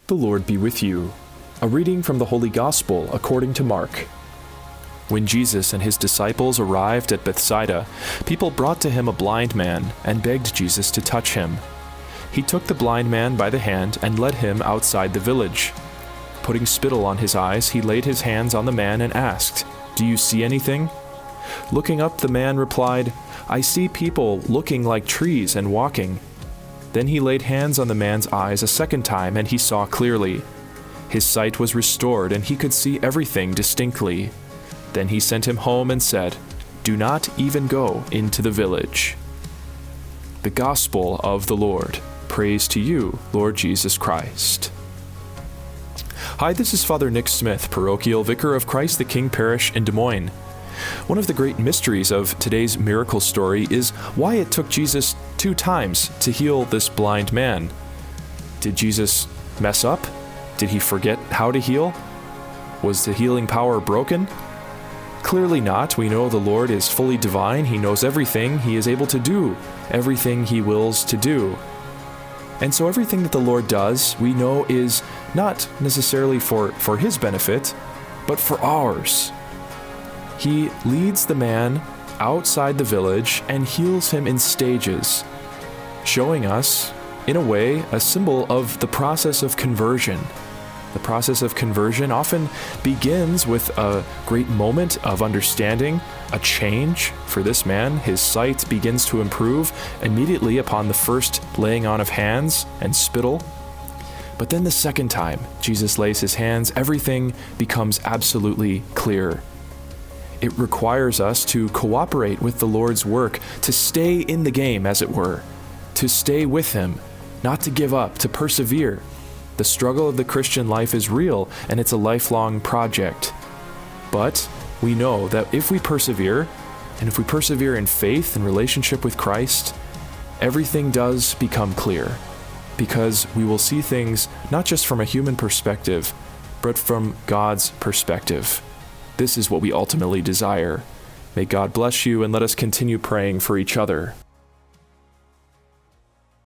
The Lord be with you. A reading from the Holy Gospel according to Mark. When Jesus and his disciples arrived at Bethsaida, people brought to him a blind man and begged Jesus to touch him. He took the blind man by the hand and led him outside the village. Putting spittle on his eyes, he laid his hands on the man and asked, "Do you see anything?" Looking up, the man replied, "I see people looking like trees and walking." Then he laid hands on the man's eyes a second time, and he saw clearly. His sight was restored, and he could see everything distinctly. Then he sent him home and said, "Do not even go into the village." The Gospel of the Lord. Praise to you, Lord Jesus Christ. Hi, this is Father Nick Smith, Parochial Vicar of Christ the King Parish in Des Moines. One of the great mysteries of today's miracle story is why it took Jesus 2 times to heal this blind man. Did Jesus mess up? Did he forget how to heal? Was the healing power broken? Clearly not. We know the Lord is fully divine. He knows everything. He is able to do everything he wills to do. And so everything that the Lord does, we know is not necessarily for his benefit, but for ours. He leads the man outside the village and heals him in stages, showing us, in a way, a symbol of the process of conversion. The process of conversion often begins with a great moment of understanding, a change. For this man, his sight begins to improve immediately upon the first laying on of hands and spittle. But then the second time Jesus lays his hands, everything becomes absolutely clear. It requires us to cooperate with the Lord's work, to stay in the game, as it were, to stay with him, not to give up, to persevere. The struggle of the Christian life is real, and it's a lifelong project. But we know that if we persevere, and if we persevere in faith and relationship with Christ, everything does become clear, because we will see things not just from a human perspective, but from God's perspective. This is what we ultimately desire. May God bless you, and let us continue praying for each other.